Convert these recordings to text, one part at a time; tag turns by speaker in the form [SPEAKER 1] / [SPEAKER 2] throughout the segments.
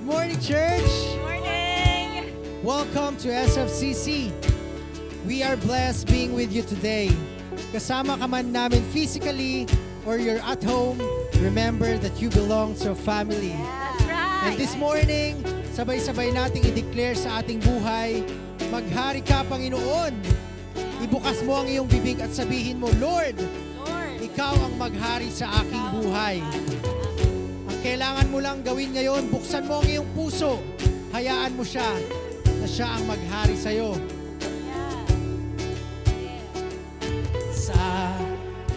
[SPEAKER 1] morning, church!
[SPEAKER 2] Morning!
[SPEAKER 1] Welcome to SFCC. We are blessed being with you today. Kasama ka man namin physically or you're at home, remember that you belong to a family.
[SPEAKER 2] That's right!
[SPEAKER 1] And this morning, sabay-sabay nating i-declare sa ating buhay, maghari ka, Panginoon. Ibukas mo ang iyong bibig at sabihin mo, Lord, ikaw ang maghari sa aking buhay. Ang kailangan mo lang gawin ngayon, buksan mo ang iyong puso. Hayaan mo siya na siya ang maghari sa'yo. Sa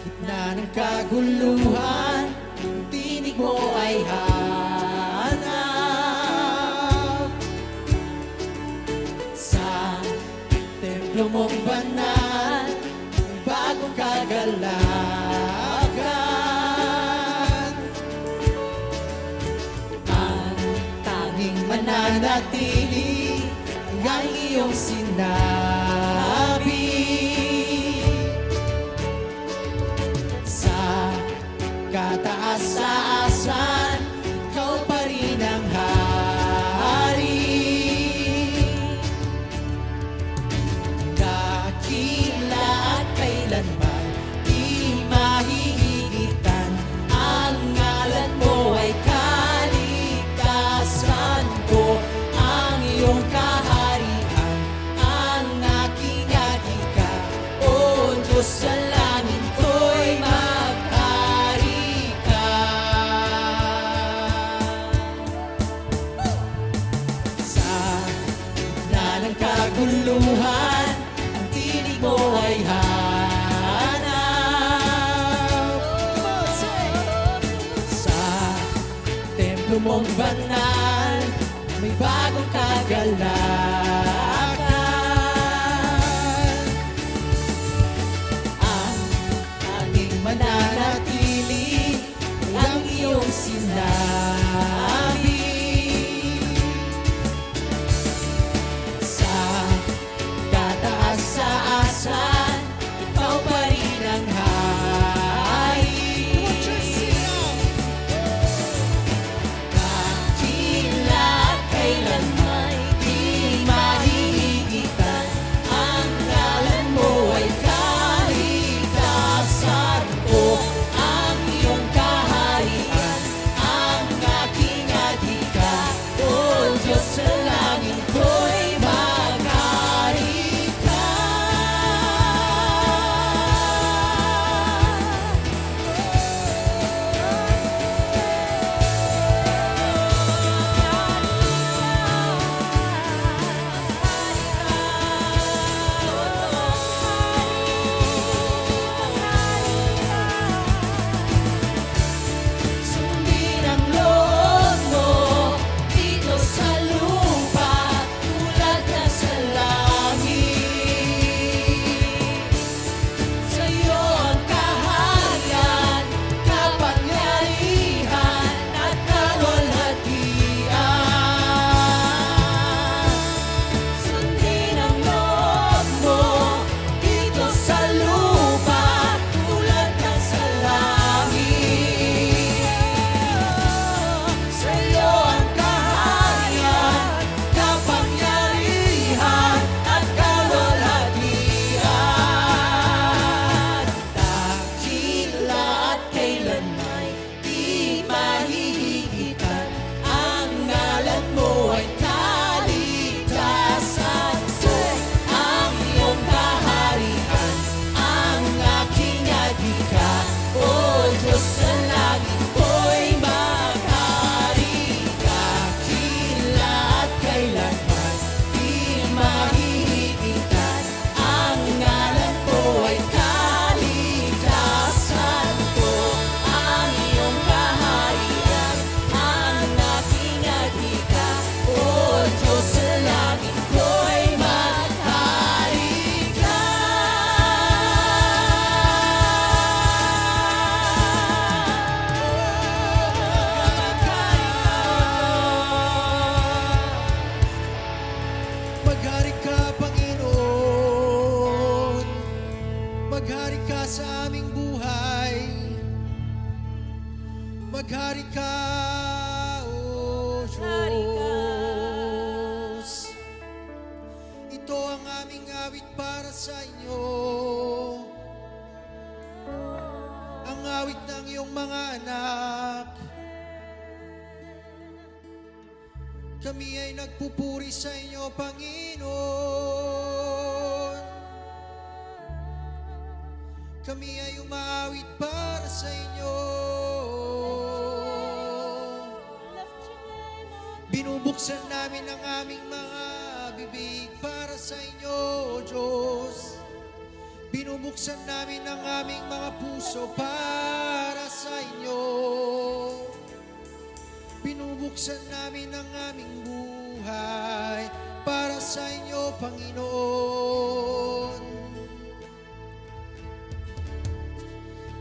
[SPEAKER 1] gitna ng kaguluhan, ang tinig mo ay hanap. Sa templo mong banal, ang bagong kagalakan. Ang tanging mananatili ay ang iyong sinabi. Sa kataas-taasan, ikaw pa rin ang hari. Dakila at kailanman di mahihigitan. Ang ngalan mo ay kaligtasan ko. Ang iyong kaharian, ang aking adhika. O Diyos sa langit ko'y maghari ka. Sa gitna ng kaguluhan, ang tinig mo ay hanap. Sa templo mong banal, may bagong kagalakan. Ang ating mananatili ay ang iyong sinabi. Sa kataas-taasan, ikaw pa rin ang hari. Dakila at kailanman di mahihigitan. Ang ngalan mo ay kaligtasan ko. Ang iyong kaharian, ang aking adhika. O Diyos sa langit ko'y maghari ka. Sundin ang loob mo dito sa lupa, tulad na sa langit. Sa'yo ang kaharian, kapangyarihan at kaluwalhatian. Sundin ang loob mo dito sa lupa, tulad na sa langit. Sa'yo ang kaharian, kapangyarihan at kaluwalhatian. Dakila at kailanman di mahihigitan. Ang ngalan mo ay kaligtasan ko. Ang iyong kaharian, ang aking adhika. O Diyos sa langit ko'y maghari. Dakila at kailanman di mahihigitan. Ang ngalan mo ay kaligtasan ko. Ang iyong kaharian, ang aking adhika. O Diyos sa langit ko'y maghari ka. Maghari ka, Panginoon. Maghari ka sa aming buhay. Maghari ka, O Diyos.
[SPEAKER 2] Maghari ka.
[SPEAKER 1] sa inyo. Ang awit ng iyong mga anak. Kami ay nagpupuri sa inyo, Panginoon. Kami ay umaawit para sa inyo. Binubuksan namin ang aming mga bibig para sa inyo, O Diyos. Binubuksan namin ang aming mga puso para sa inyo. Binubuksan namin ang aming buhay para sa inyo, Panginoon.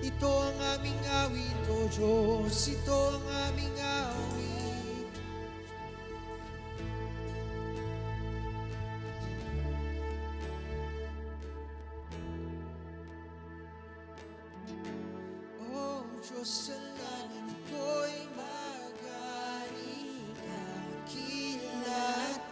[SPEAKER 1] Ito ang aming awit, O Diyos. Ito ang aming awit. O Diyos, sa langit ko'y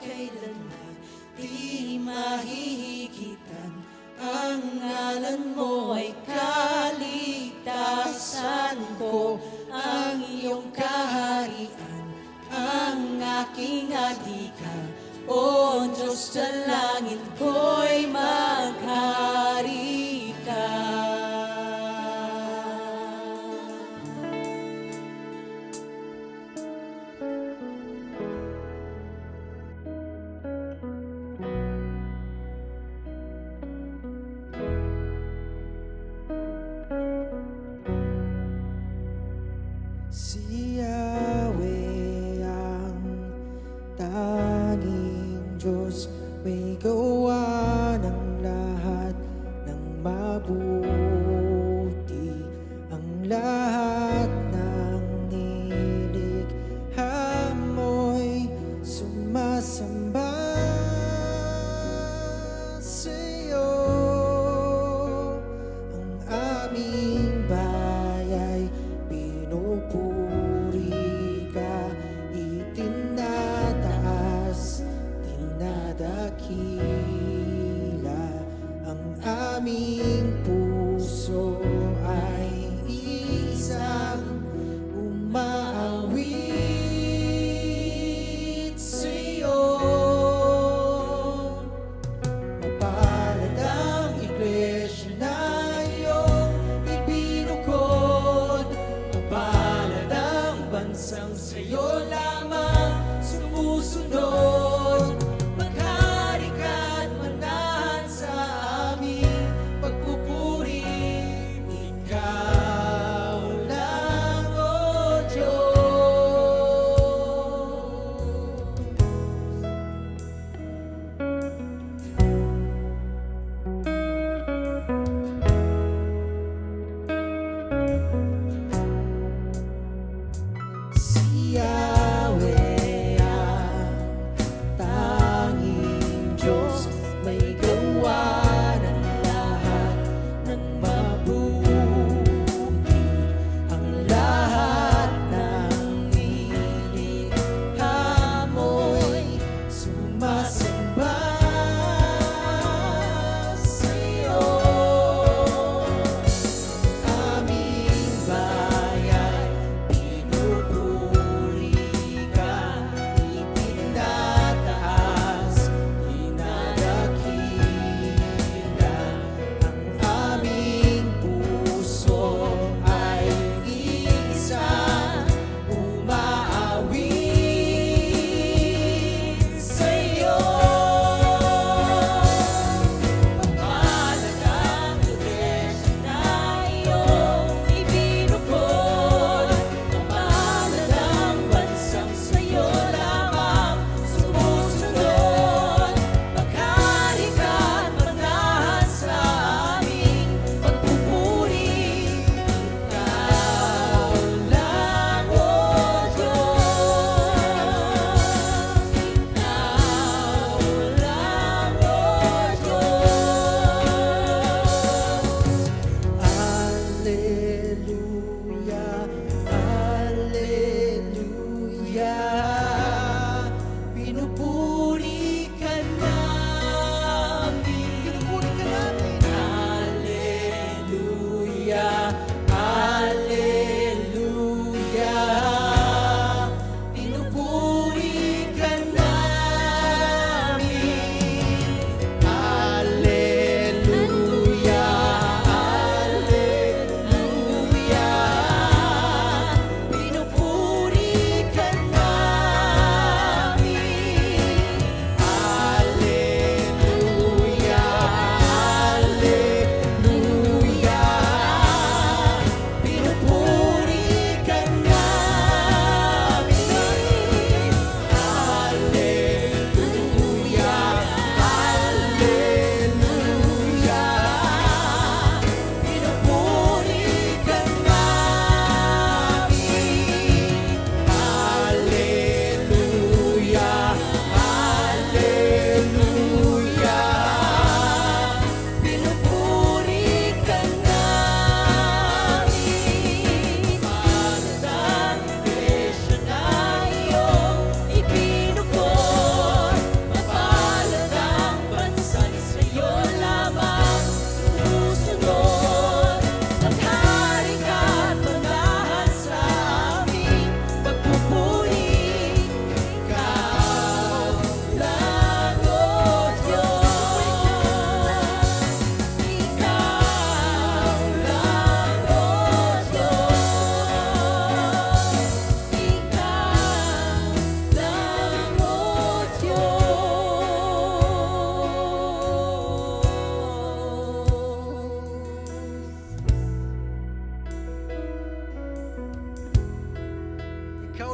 [SPEAKER 2] kailanman di mahihigitan. Ang ngalan mo ay kaligtasan ko. Ang iyong kaharian ang aking adhika. O Diyos, sa langit ko'y maghari ka.
[SPEAKER 1] Si Yahweh ang tanging Diyos, may gawa ng lahat ng mabuti. Ang lahat ng nilikha mo'y sumasamba sa iyo. Ang aming bayay pinupuri ka, itinataas, dinadakila. Ang aming puso ay isang umaawit sa iyo. Mapalad ang iglesia na iyong ibinukod. Mapalad ang bansang sa'yo lamang sumusunod. Maghari ka't manahan sa aming pagpupuri. Ikaw lang, O Diyos. Si Yahweh ang tanging Diyos, may gawa ng lahat ng mabuti. Ang lahat ng nilikha mo'y sumasamba sa iyo. Aming bayan, pinupuri ka, itinataas, dinadakila. Ang aming puso ay isang umaawit sa iyo. Mapalad ang iglesia na iyong ibinukod. Mapalad ang bansang sa'yo lamang sumusunod. Maghari ka't manahan sa aming pagpupuri. Ikaw lang, O Diyos. Ikaw lang, O Diyos. Alleluia, alleluia. Pinupuri ka namin. Pinupuri ka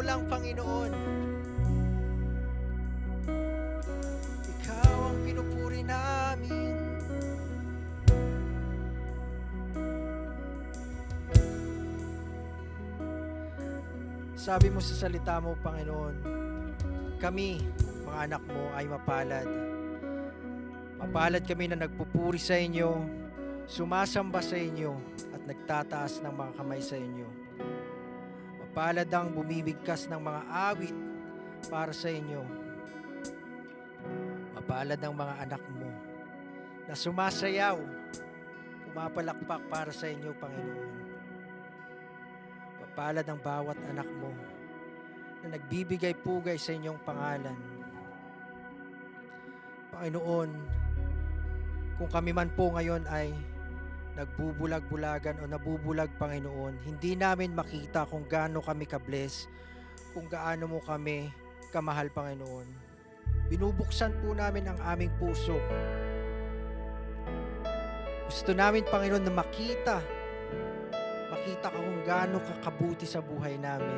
[SPEAKER 1] lang, Panginoon. Ikaw ang pinupuri namin. Sabi mo sa salita mo, Panginoon, kami, mga anak mo, ay mapalad. Mapalad kami na nagpupuri sa inyo, sumasamba sa inyo, at nagtataas ng mga kamay sa inyo. Mapalad ang bumibigkas ng mga awit para sa inyo. Mapalad ang mga anak mo na sumasayaw, pumapalakpak para sa inyo, Panginoon. Mapalad ang bawat anak mo na nagbibigay pugay sa inyong pangalan. Panginoon, kung kami man po ngayon ay nagbubulag-bulagan o nabubulag, Panginoon, hindi namin makita kung gaano kami ka-bless, kung gaano mo kami kamahal, Panginoon. Binubuksan po namin ang aming puso. Gusto namin, Panginoon, na makita ka kung gaano ka kabuti sa buhay namin.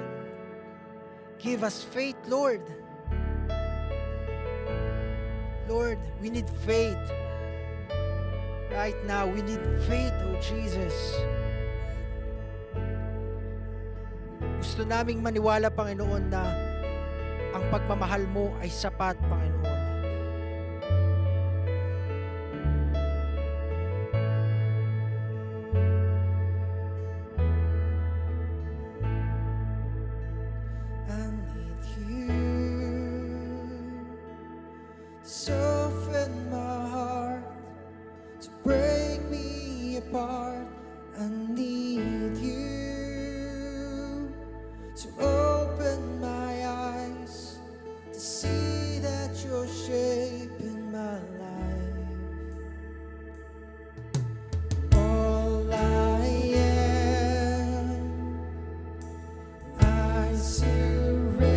[SPEAKER 1] Give us faith, Lord. Lord, we need faith. Right now, we need faith, oh Jesus. Gusto naming maniwala, Panginoon, na ang pagmamahal mo ay sapat, Panginoon. I need you. Soften my heart to break me apart. I need you to open my eyes to see that you're shaping my life. All I am, I surrender.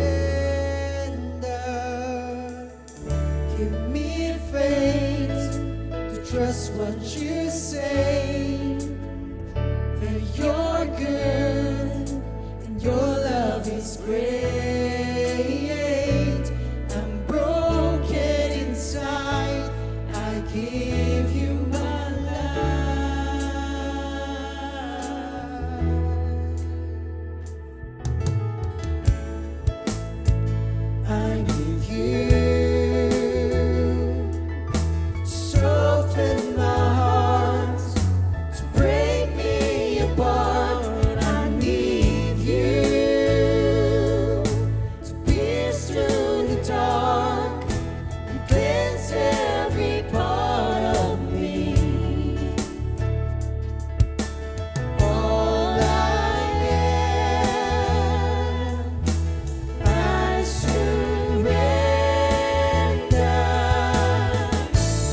[SPEAKER 1] Give me faith to trust what you say, that you're good and your love is great. I'm broken inside, I give you my life. I need you. Soften my heart to break me apart. I need you to pierce through the dark and cleanse every part of me. All I am, I surrender.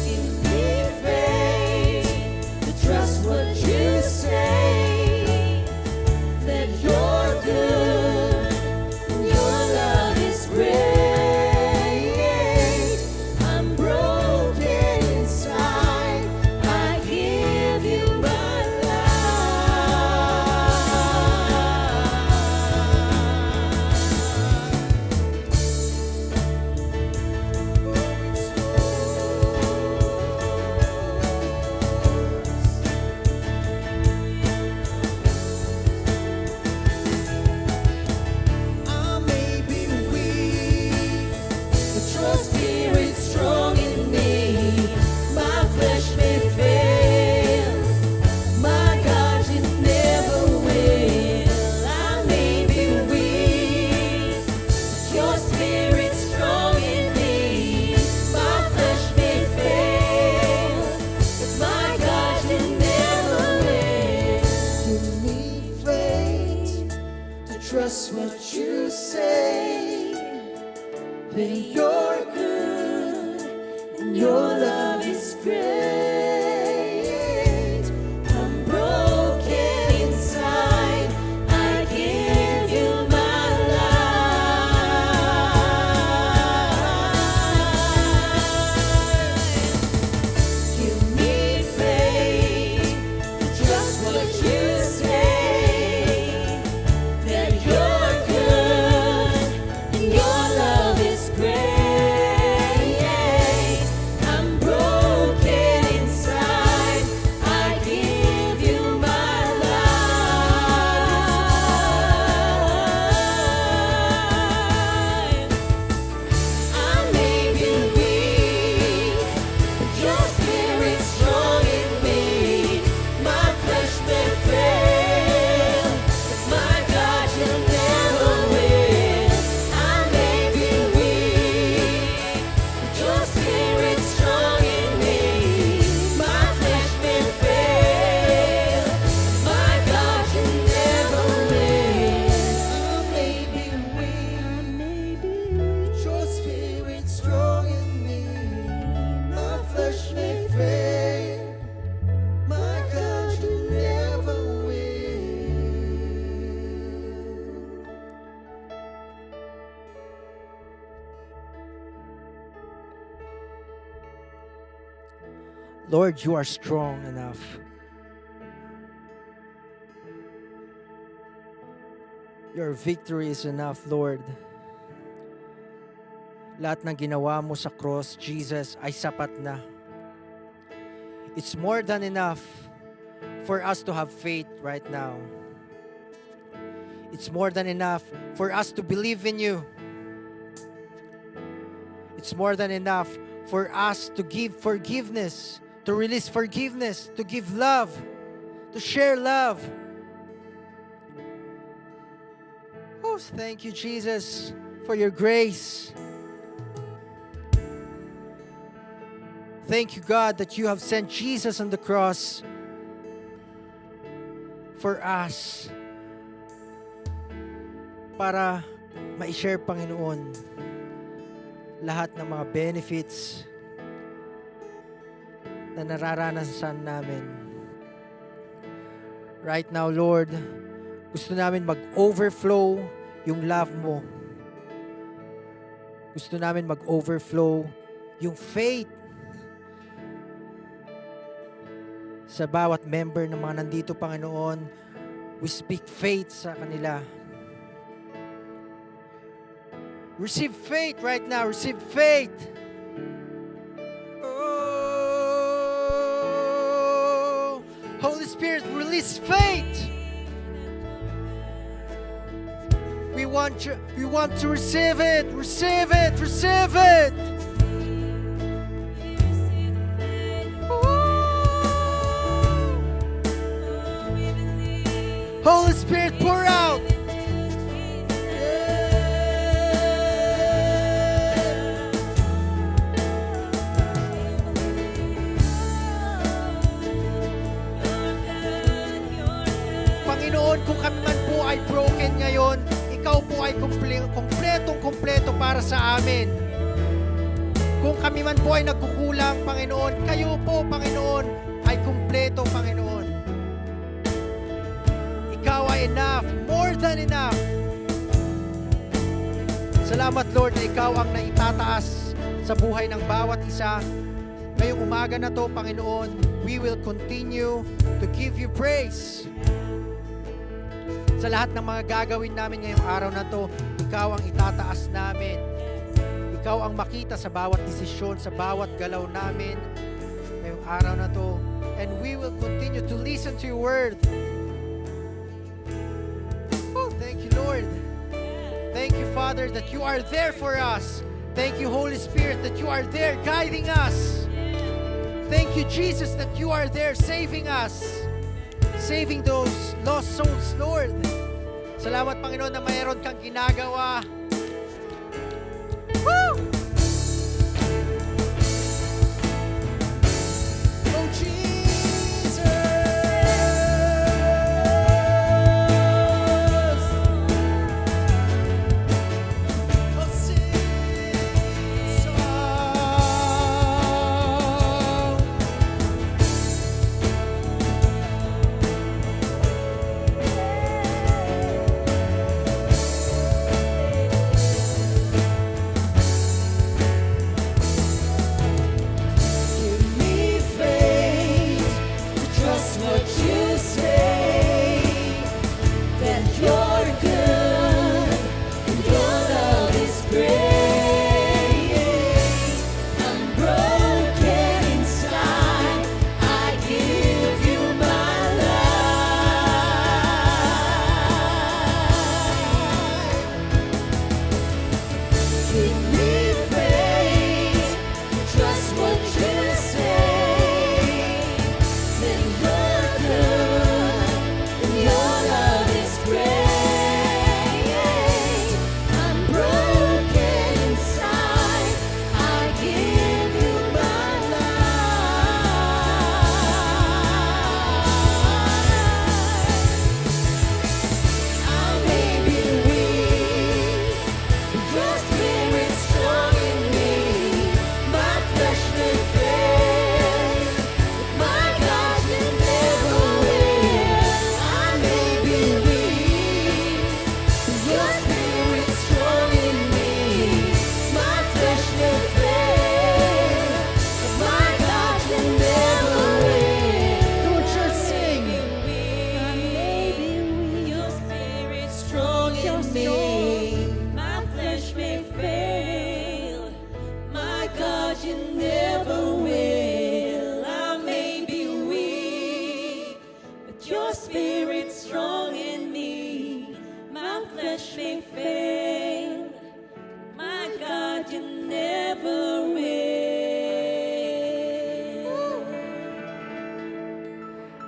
[SPEAKER 1] Give me faith to trust what you say, that you're good and your love is great. I'm broken inside, I give you my I may be weak, but your spirit's strong in me. My flesh may fail, my God, you never will. I may be weak, but your spirit's strong in me. My flesh may fail, but my God, you never will. Give me faith to trust what you say, that you're good and your love is great. I'm broken inside, I give you my life. Give me faith to trust what you say, that you're good Lord, you are strong enough. Your victory is enough, Lord. Lahat ng ginawa mo sa cross, Jesus, ay sapat na. It's more than enough for us to have faith right now. It's more than enough for us to believe in you. It's more than enough for us to give forgiveness, to release forgiveness, to give love, to share love. Oh, thank you, Jesus, for your grace. Thank you, God, that you have sent Jesus on the cross for us para ma-share, Panginoon, lahat ng mga benefits na nararanasan namin. Right now, Lord, gusto namin mag-overflow yung love mo. Gusto namin mag-overflow yung faith sa bawat member ng mga nandito, Panginoon. We speak faith sa kanila. Receive faith right now. Receive faith. Oh, Holy Spirit, release faith. We want to receive it. Receive it. Receive it. Holy Spirit, pour out. Panginoon, kung kami man po ay broken ngayon, Ikaw po ay kumpletong-kumpleto para sa amin. Kung kami man po ay nagkukulang, Panginoon, Kayo po, Panginoon, ay kumpleto, Panginoon. Ikaw ay enough, more than enough. Salamat, Lord, na Ikaw ang naitataas sa buhay ng bawat isa. Ngayong umaga na to, Panginoon, we will continue to give You praise. Sa lahat ng mga gagawin namin ngayong araw na to, Ikaw ang itataas namin. Ikaw ang makita sa bawat desisyon, sa bawat galaw namin ngayong araw na to. And we will continue to listen to Your word. Thank You, Lord. Thank You, Father, that You are there for us. Thank You, Holy Spirit, that You are there guiding us. Thank You, Jesus, that You are there saving us. Saving those lost souls, Lord. Salamat, Panginoon, na mayroon Kang ginagawa. Woo! Oh, Jesus!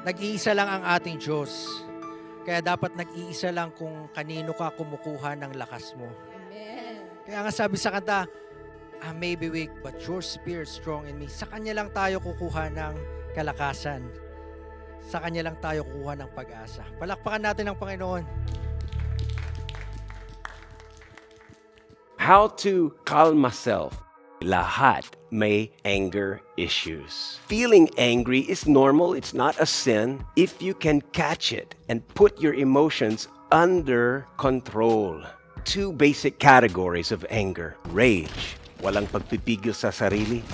[SPEAKER 1] Nag-iisa lang ang ating Diyos. Kaya dapat nag-iisa lang kung kanino ka kumukuha ng lakas mo.
[SPEAKER 2] Amen.
[SPEAKER 1] Kaya nga sabi sa kanta, I may be weak, but your spirit strong in me. Sa Kanya lang tayo kukuha ng kalakasan. Sa Kanya lang tayo kukuha ng pag-asa. Palakpakan natin ang Panginoon.
[SPEAKER 3] How to calm myself. Lahat may anger issues. Feeling angry is normal. It's not a sin if you can catch it and put your emotions under control. Two basic categories of anger. Rage, walang pagpipigil sa sarili.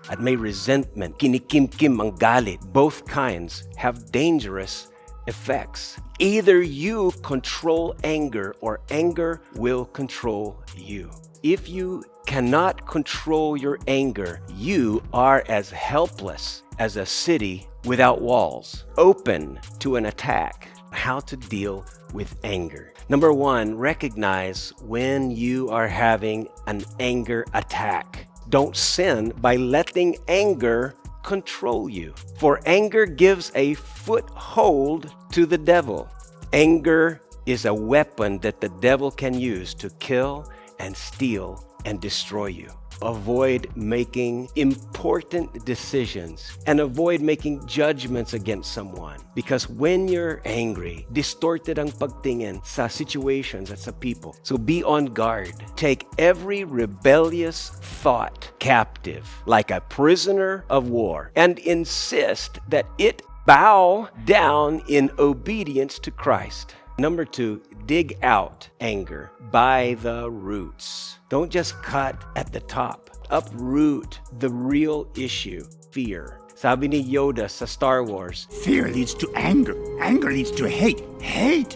[SPEAKER 3] At may resentment, kinikimkim ang galit. Both kinds have dangerous effects. Either you control anger or anger will control you. If you cannot control your anger, you are as helpless as a city without walls, open to an attack. How to deal with anger. Number one, recognize when you are having an anger attack. Don't sin by letting anger control you. For anger gives a foothold to the devil. Anger is a weapon that the devil can use to kill and steal and destroy you. Avoid making important decisions and avoid making judgments against someone. Because when you're angry, distorted ang pagtingin sa situations at sa people. So be on guard. Take every rebellious thought captive like a prisoner of war and insist that it bow down in obedience to Christ. Number two, dig out anger by the roots. Don't just cut at the top. Uproot the real issue, fear. Sabi ni Yoda sa Star Wars,
[SPEAKER 4] Fear leads to anger. Anger leads to hate. Hate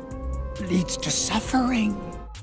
[SPEAKER 4] leads to suffering.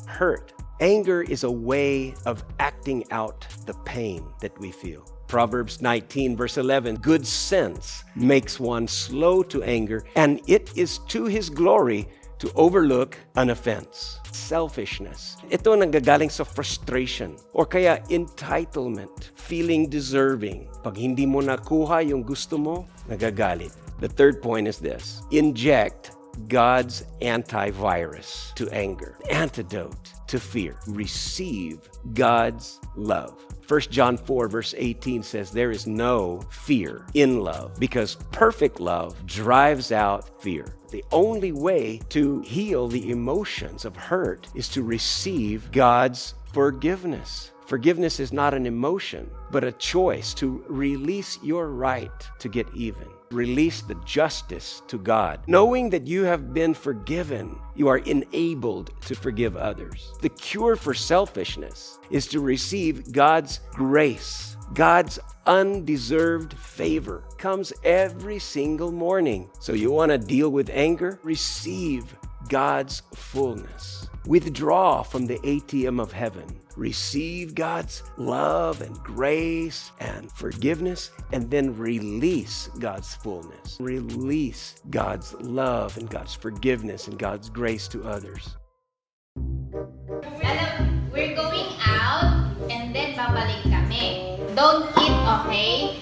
[SPEAKER 3] hurt. Anger is a way of acting out the pain that we feel. Proverbs 19 verse 11, good sense makes one slow to anger, and it is to his glory to overlook an offense. Selfishness. Ito nanggagaling sa frustration or kaya entitlement, feeling deserving. Pag hindi mo nakuha yung gusto mo, nagagalit. The third point is this: inject God's antivirus to anger, antidote to fear. Receive God's love. 1 John 4 verse 18 says, there is no fear in love because perfect love drives out fear. The only way to heal the emotions of hurt is to receive God's forgiveness. Forgiveness is not an emotion, but a choice to release your right to get even. Release the justice to God. Knowing that you have been forgiven, you are enabled to forgive others. The cure for selfishness is to receive God's grace. God's undeserved favor comes every single morning. So you want to deal with anger? Receive God's fullness. Withdraw from the ATM of heaven. Receive God's love and grace and forgiveness, and then release God's fullness. Release God's love and God's forgiveness and God's grace to others.
[SPEAKER 5] Alam, we're going out and then babalik kami. Don't eat, okay?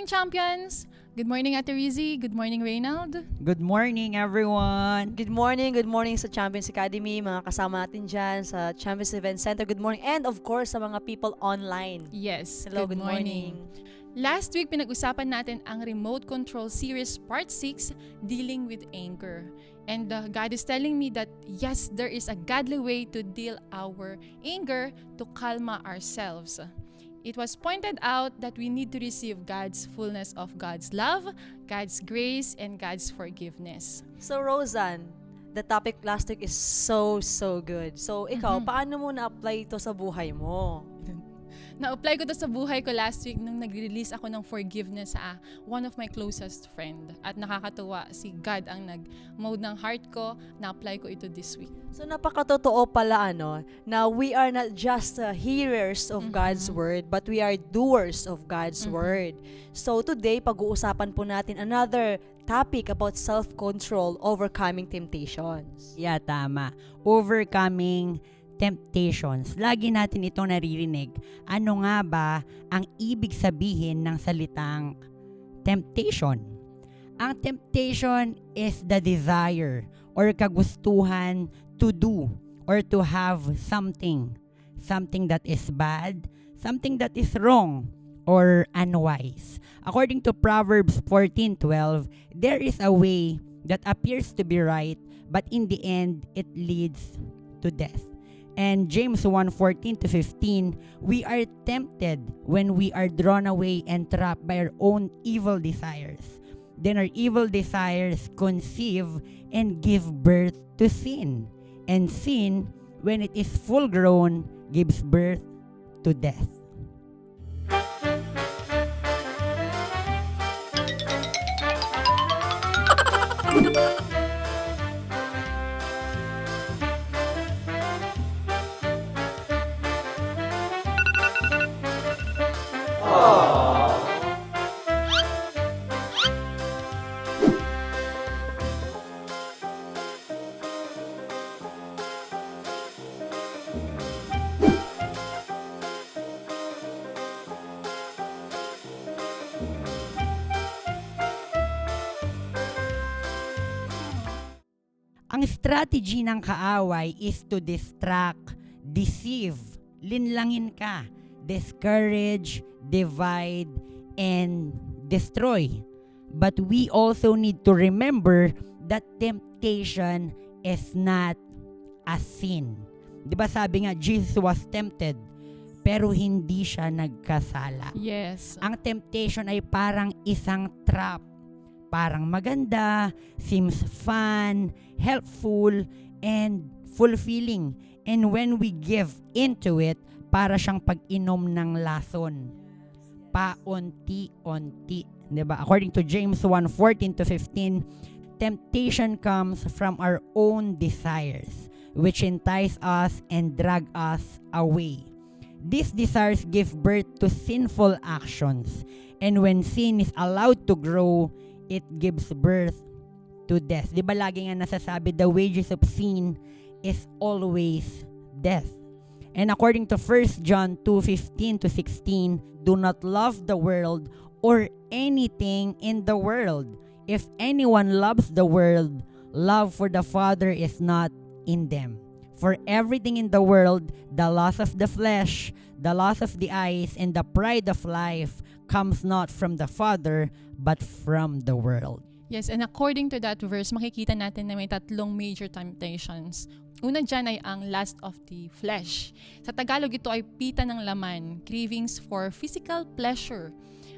[SPEAKER 6] morning, champions! Good morning, Ate Rizzy. Good morning, Reynald.
[SPEAKER 7] Good morning, everyone!
[SPEAKER 2] Good morning sa Champions Academy, mga kasama natin dyan sa Champions Event Center. Good morning. And of course, sa mga people online.
[SPEAKER 6] Yes,
[SPEAKER 2] Hello, good morning.
[SPEAKER 6] Last week, pinag-usapan natin ang Remote Control Series Part 6, Dealing with Anger. And God is telling me that yes, there is a godly way to deal our anger to kalma ourselves. It was pointed out that we need to receive God's fullness of God's love, God's grace, and God's forgiveness.
[SPEAKER 2] So, Roseanne, the topic last week is so good. So, ikaw, paano mo na-apply ito sa buhay mo?
[SPEAKER 6] Na-apply ko to sa buhay ko last week nung nag-release ako ng forgiveness sa one of my closest friend. At nakakatuwa, si God ang nag-mode ng heart ko, na-apply ko ito this week.
[SPEAKER 2] So, napakatotoo pala, na we are not just hearers of God's Word, but we are doers of God's Word. So, today, pag-uusapan po natin another topic about self-control, overcoming temptations.
[SPEAKER 7] Yeah, tama. Overcoming temptations. Lagi natin itong naririnig. Ano nga ba ang ibig sabihin ng salitang temptation? Ang temptation is the desire or kagustuhan to do or to have something. Something that is bad, something that is wrong, or unwise. According to Proverbs 14:12, there is a way that appears to be right, but in the end, it leads to death. And James 1:14-15, we are tempted when we are drawn away and trapped by our own evil desires. Then our evil desires conceive and give birth to sin. And sin, when it is full grown, gives birth to death. Ang strategy ng kaaway is to distract, deceive, linlangin ka, discourage, divide, and destroy. But we also need to remember that temptation is not a sin. Di ba sabi nga, Jesus was tempted, pero hindi siya nagkasala.
[SPEAKER 6] Yes.
[SPEAKER 7] Ang temptation ay parang isang trap. Parang maganda, seems fun, helpful, and fulfilling. And when we give into it, para siyang pag-inom ng lason. Paunti-unti. Diba? According to James 1:14-15, temptation comes from our own desires, which entice us and drag us away. These desires give birth to sinful actions. And when sin is allowed to grow, it gives birth to death. Di ba lagi nga nasasabi, the wages of sin is always death. And according to 1 John 2:15-16, do not love the world or anything in the world. If anyone loves the world, love for the Father is not in them. For everything in the world, the lust of the flesh, the lust of the eyes, and the pride of life comes not from the Father, but from the world.
[SPEAKER 6] Yes, and according to that verse, makikita natin na may tatlong major temptations. Una dyan ay ang lust of the flesh. Sa Tagalog, ito ay pita ng laman, cravings for physical pleasure.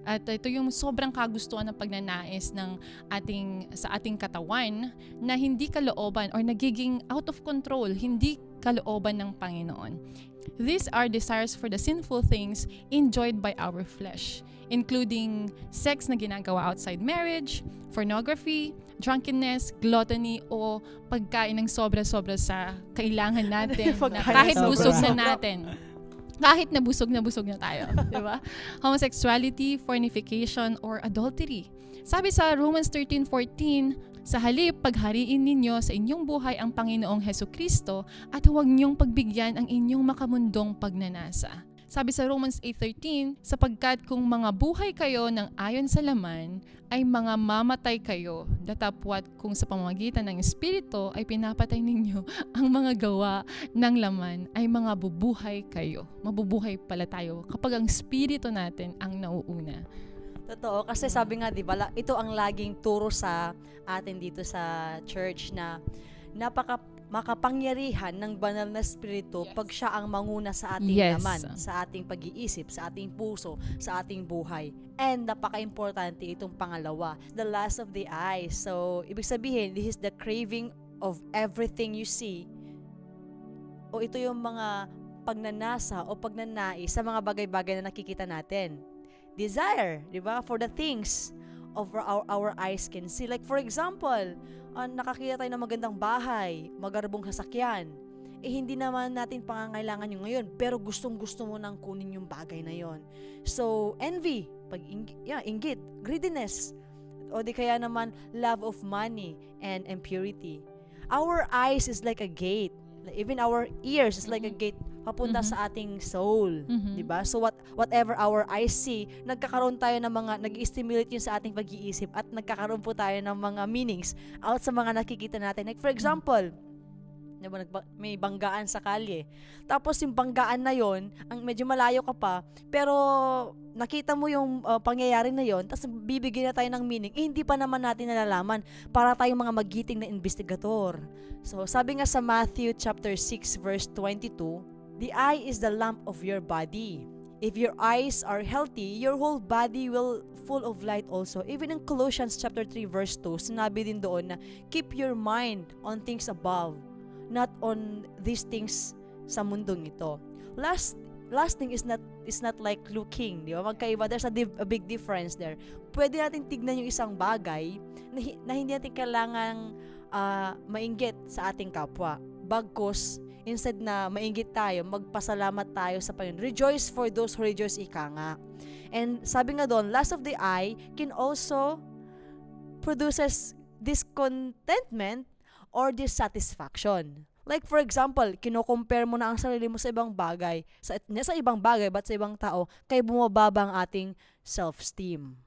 [SPEAKER 6] At ito yung sobrang kagustuhan ng pagnanais ng sa ating katawan na hindi kalooban or nagiging out of control, hindi kalooban ng Panginoon. These are desires for the sinful things enjoyed by our flesh, including sex na ginagawa outside marriage, pornography, drunkenness, gluttony, o pagkain ng sobra-sobra sa kailangan natin na kahit busog na natin. Kahit na busog na tayo, di ba? Homosexuality, fornication, or adultery. Sabi sa Romans 13:14, sa halip, paghariin ninyo sa inyong buhay ang Panginoong Hesukristo at huwag niyong pagbigyan ang inyong makamundong pagnanasa. Sabi sa Romans 8:13, sapagkat kung mga buhay kayo ng ayon sa laman, ay mga mamatay kayo. Datapwat kung sa pamamagitan ng Espiritu ay pinapatay ninyo ang mga gawa ng laman, ay mga bubuhay kayo. Mabubuhay pala tayo kapag ang Espiritu natin ang nauuna.
[SPEAKER 2] Totoo, kasi sabi nga, di ba, ito ang laging turo sa atin dito sa church na makapangyarihan ng banal na espiritu pag siya ang manguna sa ating
[SPEAKER 6] Yes.
[SPEAKER 2] laman, sa ating pag-iisip, sa ating puso, sa ating buhay. And napaka-importante itong pangalawa, the lust of the eyes. So, ibig sabihin, this is the craving of everything you see. O ito yung mga pagnanasa o pagnanais sa mga bagay-bagay na nakikita natin. Desire, di ba? For the things of our eyes can see. Like for example, nakakita tayo ng magandang bahay, magarbong sasakyan. Hindi naman natin pangangailangan yung ngayon, pero gustong-gusto mo nang kunin yung bagay na yon. So, envy, inggit, greediness, o di kaya naman love of money and impurity. Our eyes is like a gate. Even our ears is like a gate papunta sa ating soul, 'di ba? So whatever our eyes see, nagkakaroon tayo ng mga nag-stimulate yun sa ating pag-iisip at nagkakaroon po tayo ng mga meanings out sa mga nakikita natin. Like for example, diba, may banggaan sa kalye. Tapos yung banggaan na yon, ang medyo malayo ka pa, pero nakita mo yung pangyayari na yon, tapos bibigyan na tayo ng meaning. Hindi pa naman natin nalalaman para tayong mga magiting na investigador. So, sabi nga sa Matthew chapter 6 verse 22, the eye is the lamp of your body. If your eyes are healthy, your whole body will full of light also. Even in Colossians chapter 3 verse 2, sinabi din doon na keep your mind on things above, not on these things sa mundong ito. Last thing is not like looking, di ba? Magkaiba, there's a big difference there. Pwede natin tignan yung isang bagay na hindi natin kailangang mainggit sa ating kapwa. Bagkus, instead na mainggit tayo, magpasalamat tayo sa Panginoon. Rejoice for those who rejoice, ika nga. And sabi nga doon, lust of the eye can also produces discontentment or dissatisfaction. Like for example, kino-compare mo na ang sarili mo sa ibang bagay, sa ibang bagay, but sa ibang tao, kaya bumababa ang ating self-esteem.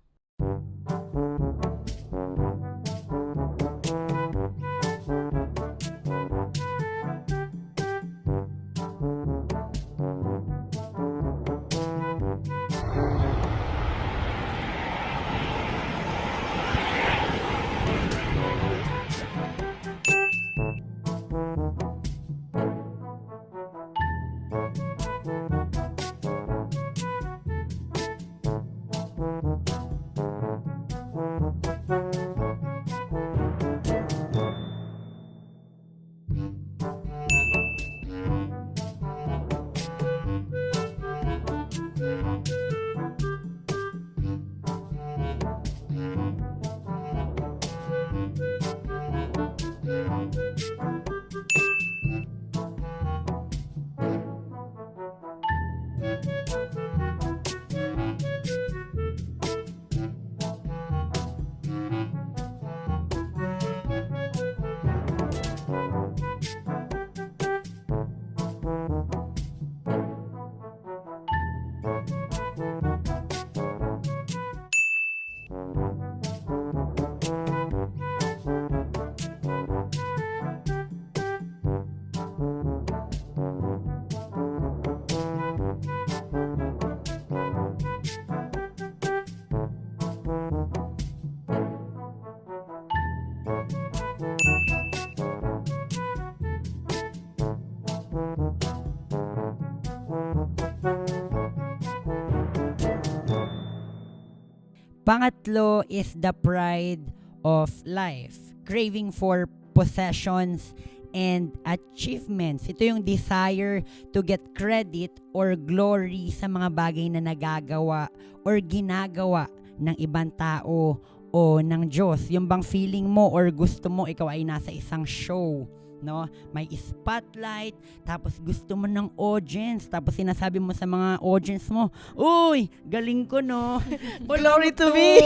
[SPEAKER 7] Pangatlo is the pride of life. Craving for possessions and achievements. Ito yung desire to get credit or glory sa mga bagay na nagagawa or ginagawa ng ibang tao o ng Diyos. Yung bang feeling mo or gusto mo ikaw ay nasa isang show, no? May spotlight, tapos gusto mo ng audience, tapos sinasabi mo sa mga audience mo, uy, galing ko, no? Glory to me!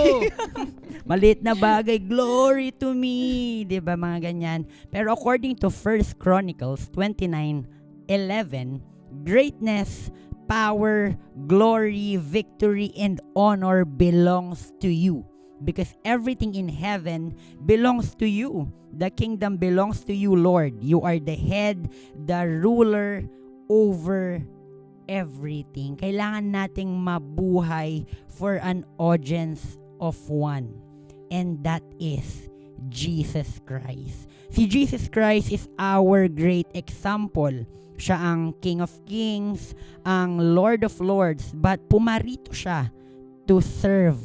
[SPEAKER 7] Maliit na bagay, glory to me! Diba, mga ganyan. Pero according to 1 Chronicles 29:11, greatness, power, glory, victory, and honor belongs to you. Because everything in heaven belongs to you. The kingdom belongs to you, Lord. You are the head, the ruler over everything. Kailangan nating mabuhay for an audience of one. And that is Jesus Christ. Si Jesus Christ is our great example. Siya ang King of Kings, ang Lord of Lords, but pumarito siya to serve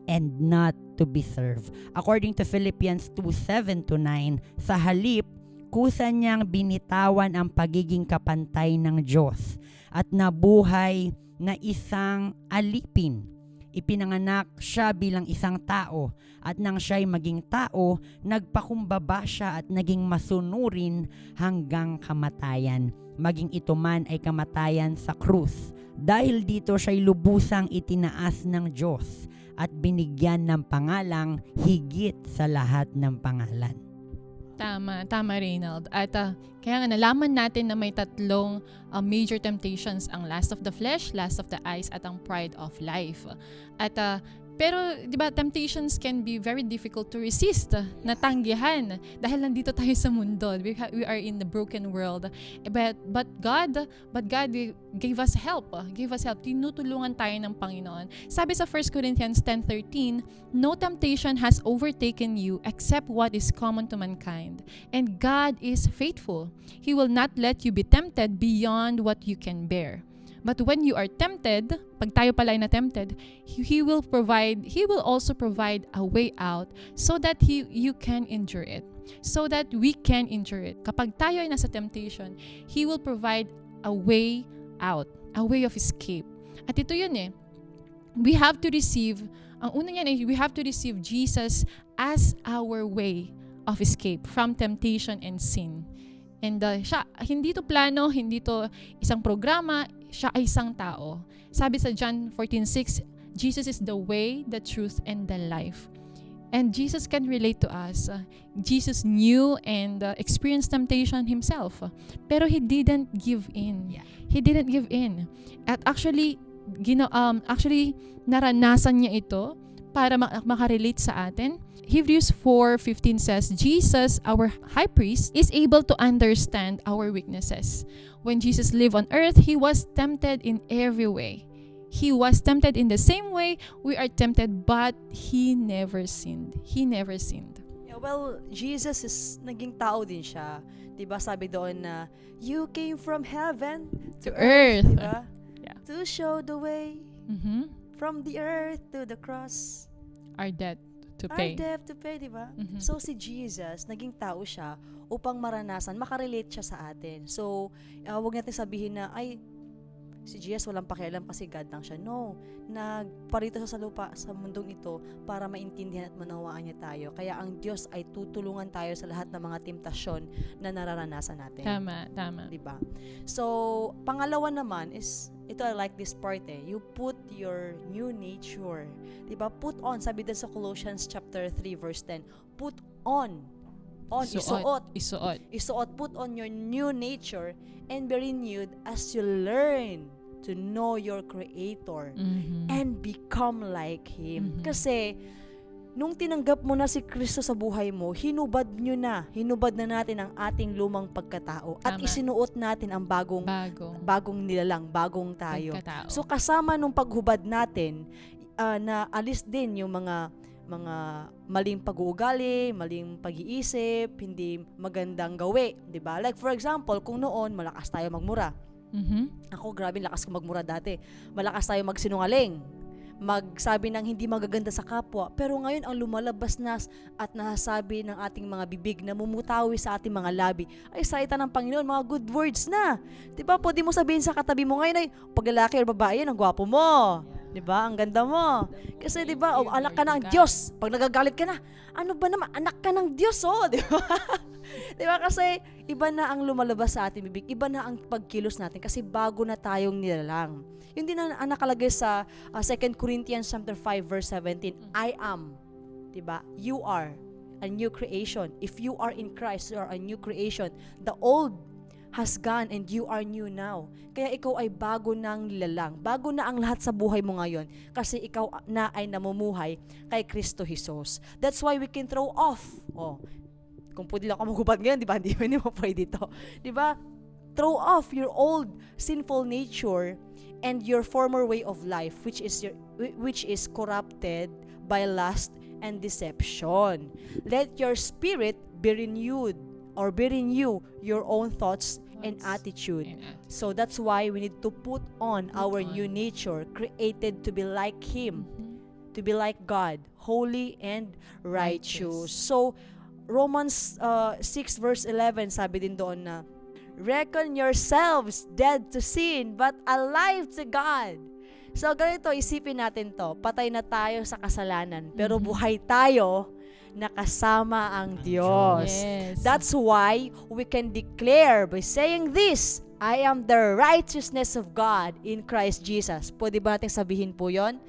[SPEAKER 7] and not to be served. According to Philippians 2:7-9, sa halip, kusa niyang binitawan ang pagiging kapantay ng Diyos at nabuhay na isang alipin. Ipinanganak siya bilang isang tao at nang siya'y maging tao, nagpakumbaba siya at naging masunurin hanggang kamatayan. Maging ito man ay kamatayan sa krus. Dahil dito siya'y lubusang itinaas ng Diyos at binigyan ng pangalang higit sa lahat ng pangalan.
[SPEAKER 6] Tama Reynald. At kaya nga nalaman natin na may tatlong major temptations, ang lust of the flesh, lust of the eyes, at ang pride of life. At pero, di ba, temptations can be very difficult to resist, natanggihan, dahil nandito tayo sa mundo. We are in the broken world. But God gave us help. Tinutulungan tayo ng Panginoon. Sabi sa 1 Corinthians 10:13, no temptation has overtaken you except what is common to mankind. And God is faithful. He will not let you be tempted beyond what you can bear. But when you are tempted, pag tayo pala ay na-tempted, He will also provide a way out so that you can endure it. So that we can endure it. Kapag tayo ay nasa temptation, He will provide a way out, a way of escape. At ito yun we have to receive, ang una niyan we have to receive Jesus as our way of escape from temptation and sin. And siya, hindi to plano, hindi to isang programa, siya ay isang tao. Sabi sa John 14:6, Jesus is the way, the truth, and the life. And Jesus can relate to us. Jesus knew and experienced temptation himself. Pero He didn't give in.
[SPEAKER 7] Yeah.
[SPEAKER 6] He didn't give in. At actually naranasan niya ito para makarelate sa atin. Hebrews 4:15 says, Jesus, our high priest, is able to understand our weaknesses. When Jesus lived on earth, He was tempted in every way. He was tempted in the same way we are tempted, but He never sinned. He never sinned.
[SPEAKER 2] Yeah, well, Jesus is naging tao din siya. 'Di ba? Sabi doon na you came from heaven
[SPEAKER 6] To earth.
[SPEAKER 2] 'di ba?
[SPEAKER 6] Yeah.
[SPEAKER 2] To show the way
[SPEAKER 6] Mm-hmm.
[SPEAKER 2] from the earth to the cross.
[SPEAKER 6] Our debt to
[SPEAKER 2] Our
[SPEAKER 6] pay.
[SPEAKER 2] debt to pay, 'di ba?
[SPEAKER 6] Mhm.
[SPEAKER 2] So si Jesus, naging tao siya upang maranasan, makarelate siya sa atin. So, wag natin sabihin na ay si Jesus walang pakialam kasi God lang siya. No, nagparito siya sa lupa, sa mundong ito para maintindihan at manawaan niya tayo. Kaya ang Diyos ay tutulungan tayo sa lahat ng mga temptasyon na nararanasan natin.
[SPEAKER 6] Tama.
[SPEAKER 2] Diba? So, pangalawa naman is, ito I like this part you put your new nature. Diba? Put on, sabi din sa Colossians chapter 3 verse 10, put on, isuot, put on your new nature and be renewed as you learn to know your Creator
[SPEAKER 6] Mhm.
[SPEAKER 2] and become like Him.
[SPEAKER 6] Mhm.
[SPEAKER 2] Kasi, nung tinanggap mo na si Kristo sa buhay mo, hinubad na natin ang ating lumang pagkatao at
[SPEAKER 6] Tama.
[SPEAKER 2] isinuot natin ang bagong nilalang, bagong tayo.
[SPEAKER 6] Pagkatao.
[SPEAKER 2] So kasama nung paghubad natin, na alis din yung mga maling pag-uugali, maling pag-iisip, hindi magandang gawi, 'di ba? Like for example, kung noon malakas tayo magmura.
[SPEAKER 6] Mhm.
[SPEAKER 2] Ako, grabe, lakas ko magmura dati. Malakas tayo magsinungaling, magsabi ng hindi magaganda sa kapwa. Pero ngayon, ang lumalabas na at nasasabi ng ating mga bibig na mumutawi sa ating mga labi ay salita ng Panginoon, mga good words na. Diba? Pwede mo sabihin sa katabi mo ngayon ay, pag lalaki o babae, ang gwapo mo. Diba? Ang ganda mo. Kasi diba, anak ka ng Diyos. Pag nagagalit ka na, ano ba naman, anak ka ng Diyos, Diba? Diba? Kasi iba na ang lumalabas sa ating bibig, iba na ang pagkilos natin kasi bago na tayong nilalang. Yun din ang nakalagay sa 2 Corinthians chapter 5 verse 17, I am. Diba? You are a new creation. If you are in Christ, you are a new creation. The old has gone and you are new now. Kaya ikaw ay bago ng nilalang. Bago na ang lahat sa buhay mo ngayon kasi ikaw na ay namumuhay kay Kristo Jesus. That's why we can throw off. Kung pwede lang ako magubad ngayon, di ba? Hindi mo pwede dito. Di ba? Throw off your old sinful nature and your former way of life which is corrupted by lust and deception. Let your spirit be renewed or be renew your own thoughts and attitude. So that's why we need to put on our new nature, created to be like Him, to be like God, holy and righteous. So Romans 6 verse 11, sabi din doon na, reckon yourselves dead to sin, but alive to God. So ganito, isipin natin to, patay na tayo sa kasalanan, pero buhay tayo nakasama ang Diyos.
[SPEAKER 6] Yes.
[SPEAKER 2] That's why we can declare by saying this, I am the righteousness of God in Christ Jesus. Pwede ba natin sabihin po yon?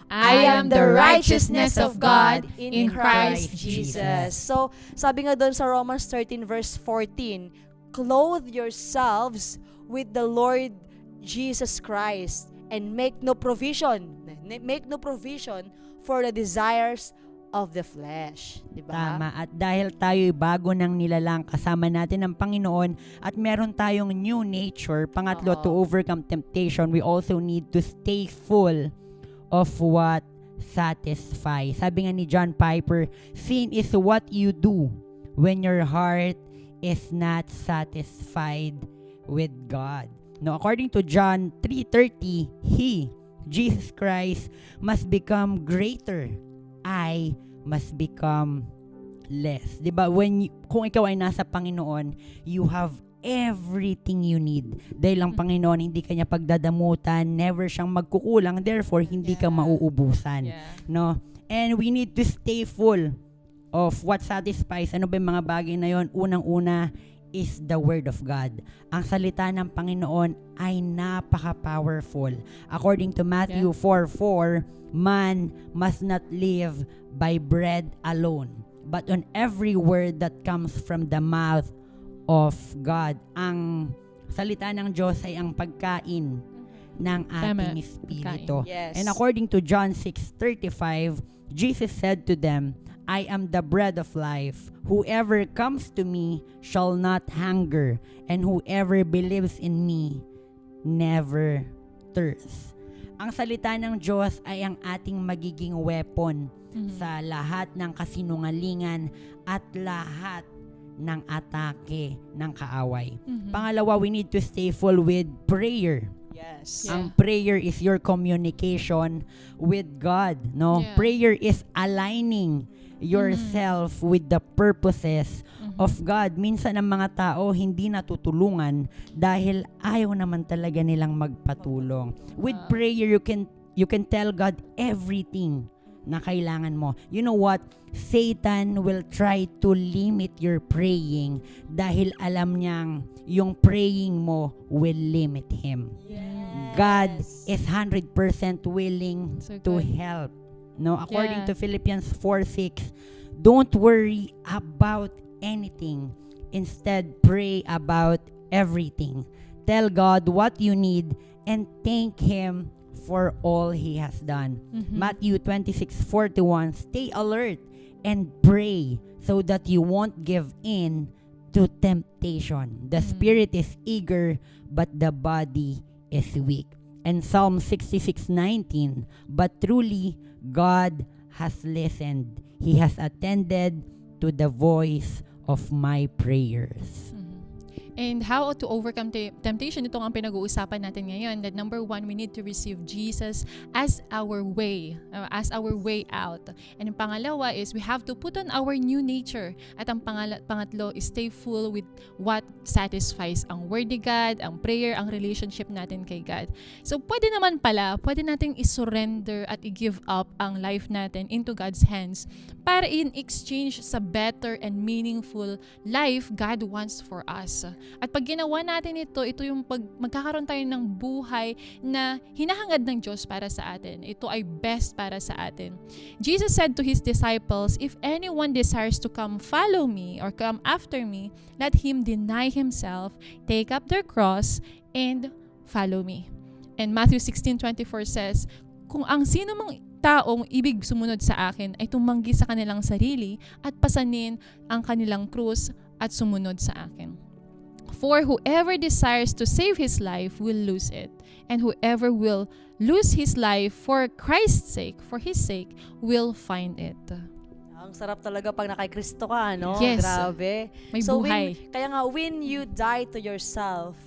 [SPEAKER 6] I am the righteousness of God in Christ Jesus.
[SPEAKER 2] So, sabi nga doon sa Romans 13 verse 14, clothe yourselves with the Lord Jesus Christ and make no provision for the desires of the flesh. Diba?
[SPEAKER 7] Tama. At dahil tayo'y bago ng nilalang, kasama natin ang Panginoon at meron tayong new nature. Pangatlo, to overcome temptation, we also need to stay full of what satisfies. Sabi nga ni John Piper, sin is what you do when your heart is not satisfied with God. No, according to John 3:30, Jesus Christ, must become greater. I must become less. 'Di ba? Kung ikaw ay nasa Panginoon, you have everything you need. Dahil ang Panginoon hindi kanya pagdadamutan, never siyang magkukulang, therefore hindi ka mauubusan. No? And we need to stay full of what satisfies. Ano ba yung mga bagay na yon? Unang-una is the Word of God. Ang salita ng Panginoon ay napaka-powerful. According to Matthew 4:4, man must not live by bread alone, but on every word that comes from the mouth of God. Ang salita ng Diyos ay ang pagkain ng ating espiritu.
[SPEAKER 2] Yes.
[SPEAKER 7] And according to John 6:35, Jesus said to them, I am the bread of life. Whoever comes to me shall not hunger, and whoever believes in me never thirst. Ang salita ng Diyos ay ang ating magiging weapon sa lahat ng kasinungalingan at lahat ng atake ng kaaway. Pangalawa, we need to stay full with prayer.
[SPEAKER 2] Yes.
[SPEAKER 7] Ang prayer is your communication with God, no?
[SPEAKER 6] Yeah.
[SPEAKER 7] Prayer is aligning yourself with the purposes of God. Minsan ang mga tao hindi natutulungan dahil ayaw naman talaga nilang magpatulong. With prayer, you can tell God everything na kailangan mo. You know what? Satan will try to limit your praying dahil alam niyang yung praying mo will limit him. God is 100% willing
[SPEAKER 6] So
[SPEAKER 7] to
[SPEAKER 6] good.
[SPEAKER 7] help. No, according
[SPEAKER 6] Yeah.
[SPEAKER 7] to Philippians 4:6, don't worry about anything. Instead, pray about everything. Tell God what you need and thank Him for all He has done. Matthew 26:41, stay alert and pray so that you won't give in to temptation. The spirit is eager, but the body is weak. And Psalm 66:19, but truly God has listened. He has attended to the voice of my prayers.
[SPEAKER 6] And how to overcome temptation, ito ang pinag-uusapan natin ngayon. That number one, we need to receive Jesus as our way out. And ang pangalawa is we have to put on our new nature. At ang pangatlo is stay full with what satisfies ang Word ni God, ang prayer, ang relationship natin kay God. So pwede nating isurrender at i-give up ang life natin into God's hands para in exchange sa better and meaningful life God wants for us. At pag ginawa natin ito yung magkakaroon tayo ng buhay na hinahangad ng Diyos para sa atin. Ito ay best para sa atin. Jesus said to His disciples, "If anyone desires to come follow me or come after me, let him deny himself, take up their cross, and follow me." And Matthew 16:24 says, "Kung ang sino mang taong ibig sumunod sa akin ay tumanggi sa kanilang sarili at pasanin ang kanilang krus at sumunod sa akin. For whoever desires to save his life will lose it, and whoever will lose his life for Christ's sake, for His sake, will find it."
[SPEAKER 2] Ang sarap talaga pag nakay Kristo ka, no?
[SPEAKER 6] Yes.
[SPEAKER 2] Grabe.
[SPEAKER 6] May
[SPEAKER 2] So
[SPEAKER 6] buhay.
[SPEAKER 2] kaya nga, when you die to yourself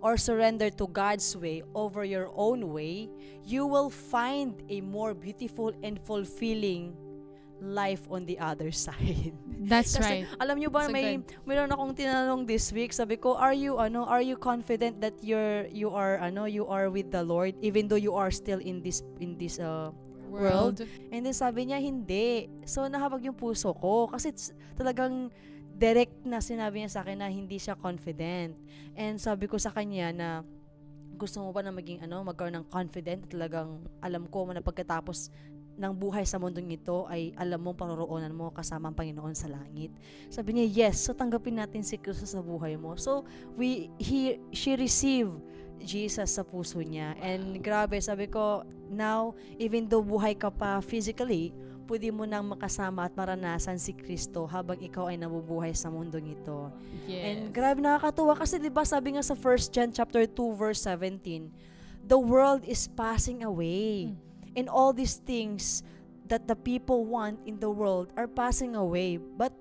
[SPEAKER 2] or surrender to God's way over your own way, you will find a more beautiful and fulfilling life on the other side.
[SPEAKER 6] That's
[SPEAKER 2] Kasi
[SPEAKER 6] right.
[SPEAKER 2] alam niyo ba,
[SPEAKER 6] So
[SPEAKER 2] mayroon akong tinanong this week, sabi ko, are you confident that you are with the Lord even though you are still in this world? And then sabi niya, hindi. So nahabag yung puso ko kasi talagang direct na sinabi niya sa akin na hindi siya confident. And sabi ko sa kanya na, gusto mo ba na magkaroon ng confident, talagang alam ko na pagkatapos ng buhay sa mundong ito ay alam mong paroroonan mo kasama ang Panginoon sa langit. Sabi niya, yes, so tanggapin natin si Kristo sa buhay mo. So she received Jesus sa puso niya. And grabe, sabi ko, now, even though buhay ka pa physically, pwede mo nang makasama at maranasan si Kristo habang ikaw ay nabubuhay sa mundong ito.
[SPEAKER 6] Yes.
[SPEAKER 2] And grabe, nakakatuwa kasi 'di ba sabi nga sa 1 John chapter 2 verse 17, the world is passing away. And all these things that the people want in the world are passing away. But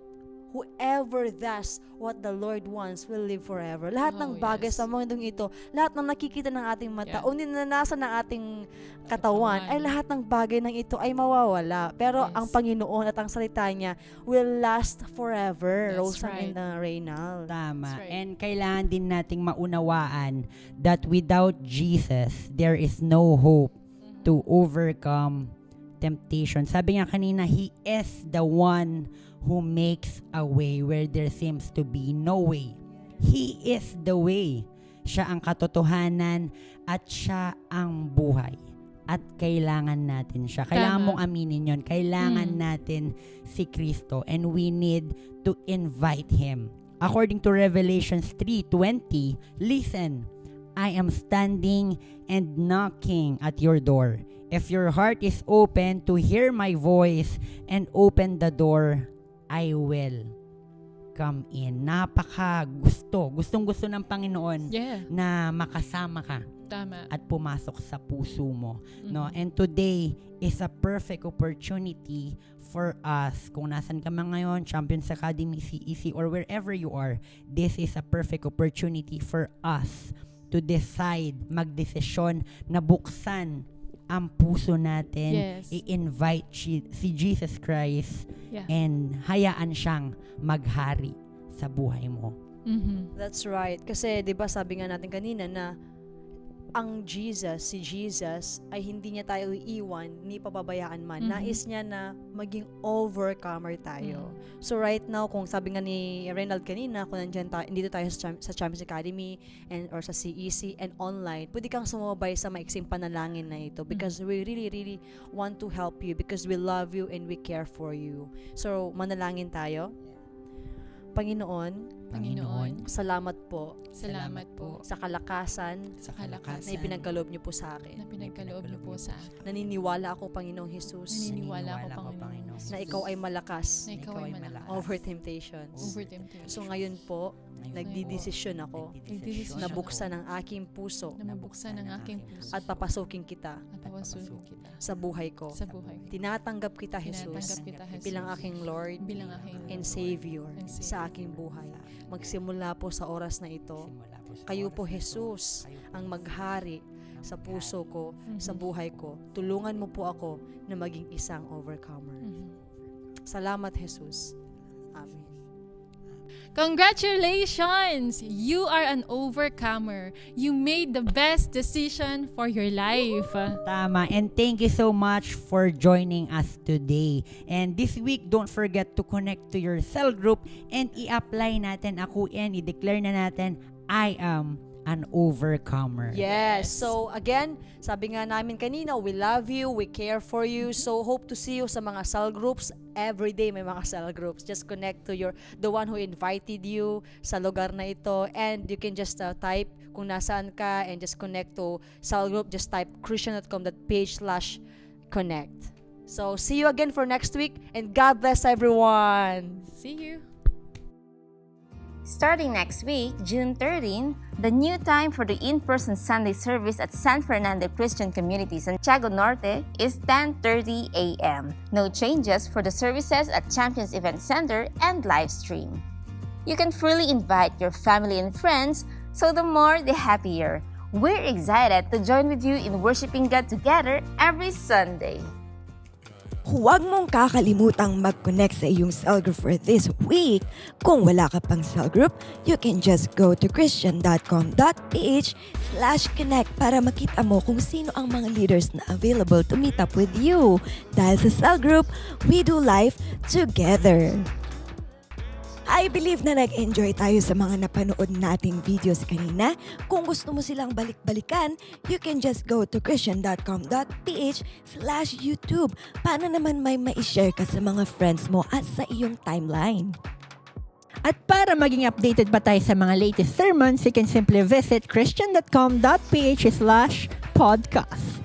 [SPEAKER 2] whoever does what the Lord wants will live forever. Lahat ng bagay
[SPEAKER 6] yes.
[SPEAKER 2] sa mundong ito, lahat ng nakikita ng ating mata,
[SPEAKER 6] Yeah.
[SPEAKER 2] o ninanasa ng ating katawan, ay lahat ng bagay ng ito ay mawawala. Pero
[SPEAKER 6] Yes.
[SPEAKER 2] ang Panginoon at ang salita niya will last forever.
[SPEAKER 6] That's
[SPEAKER 2] Rosan
[SPEAKER 6] right.
[SPEAKER 2] and Reynald.
[SPEAKER 7] Tama.
[SPEAKER 6] That's right.
[SPEAKER 7] And kailangan din nating maunawaan that without Jesus, there is no hope to overcome temptation. Sabi nga kanina, He is the one who makes a way where there seems to be no way. He is the way. Siya ang katotohanan at siya ang buhay. At kailangan natin siya. Kailangan
[SPEAKER 6] Tama.
[SPEAKER 7] mong aminin yon. Kailangan natin si Kristo and we need to invite Him. According to Revelations 3:20, listen, I am standing and knocking at your door. If your heart is open to hear my voice and open the door, I will come in. Gustong-gusto ng Panginoon
[SPEAKER 6] Yeah.
[SPEAKER 7] na makasama ka
[SPEAKER 6] Tama.
[SPEAKER 7] at pumasok sa puso mo, no? And today is a perfect opportunity for us. Kung nasan ka man ngayon, Champions Academy, CEC, or wherever you are, this is a perfect opportunity for us to decide, magdesisyon na buksan ang puso natin,
[SPEAKER 6] Yes.
[SPEAKER 7] i-invite si Jesus Christ,
[SPEAKER 6] Yeah.
[SPEAKER 7] and hayaan siyang maghari sa buhay mo.
[SPEAKER 6] Mhm.
[SPEAKER 2] That's right. Kasi 'di ba sabi nga natin kanina na ang si Jesus ay hindi niya tayo iiwan ni pababayaan man.
[SPEAKER 6] Mhm.
[SPEAKER 2] Nais niya na maging overcomer tayo. So right now, kung sabi nga ni Reynald kanina, kung dito tayo sa Champions Academy or sa CEC and online, pwede kang sumabay sa maiksing panalangin na ito because we really, really want to help you because we love you and we care for you. So, manalangin tayo. Panginoon, salamat po
[SPEAKER 6] Salamat po
[SPEAKER 2] sa kalakasan
[SPEAKER 7] Sa
[SPEAKER 2] na
[SPEAKER 7] kalakasan
[SPEAKER 2] ipinagkaloob niyo po sa akin.
[SPEAKER 6] na pinagkaloob niyo po sa akin.
[SPEAKER 2] Naniniwala ako, Panginoong Jesus,
[SPEAKER 6] Naniniwala ako,
[SPEAKER 7] Naniniwala
[SPEAKER 6] Panginoon,
[SPEAKER 2] na ikaw ay malakas
[SPEAKER 6] na ikaw ay malakas
[SPEAKER 2] over temptations.
[SPEAKER 6] over temptation.
[SPEAKER 2] So ngayon po, nagdidesisyon ako
[SPEAKER 6] Nagdidesisyon
[SPEAKER 2] na buksan ang aking puso
[SPEAKER 6] na mabuksan ang aking puso
[SPEAKER 2] at papasukin kita
[SPEAKER 6] at pawasukin kita
[SPEAKER 2] sa buhay ko.
[SPEAKER 6] sa buhay ko.
[SPEAKER 2] Tinatanggap kita, Jesus,
[SPEAKER 6] Tinatanggap kita, Jesus,
[SPEAKER 2] bilang aking Lord
[SPEAKER 6] bilang aking
[SPEAKER 2] and Savior
[SPEAKER 6] and Savior
[SPEAKER 2] sa aking buhay. Magsimula po sa oras na ito, kayo po, Jesus, ang maghari sa puso ko, sa buhay ko. Tulungan mo po ako na maging isang overcomer.
[SPEAKER 6] Mhm.
[SPEAKER 2] Salamat, Jesus. Amen.
[SPEAKER 6] Congratulations! You are an overcomer. You made the best decision for your life.
[SPEAKER 7] Tama. And thank you so much for joining us today. And this week, don't forget to connect to your cell group and i-apply natin ako and i-declare na natin, I am an overcomer.
[SPEAKER 2] Yes. So again, sabi nga namin kanina, we love you, we care for you. So hope to see you sa mga cell groups. Every day may mga cell groups. Just connect to the one who invited you sa lugar na ito, and you can just type kung nasaan ka and just connect to cell group. Just type christian.com.ph/connect. So see you again for next week, and God bless everyone.
[SPEAKER 6] See you!
[SPEAKER 8] Starting next week, June 13, the new time for the in-person Sunday service at San Fernando Christian Community, Santiago Norte is 10:30 a.m. No changes for the services at Champions Event Center and live stream. You can freely invite your family and friends, so the more the happier. We're excited to join with you in worshiping God together every Sunday.
[SPEAKER 9] Huwag mong kakalimutang mag-connect sa iyong cell group for this week. Kung wala ka pang cell group, you can just go to christian.com.ph/connect para makita mo kung sino ang mga leaders na available to meet up with you. Dahil sa cell group, we do life together. I believe na nag-enjoy tayo sa mga napanood nating videos kanina. Kung gusto mo silang balik-balikan, you can just go to christian.com.ph/YouTube para naman may ma-share ka sa mga friends mo at sa iyong timeline.
[SPEAKER 7] At para maging updated pa tayo sa mga latest sermons, you can simply visit christian.com.ph/podcast.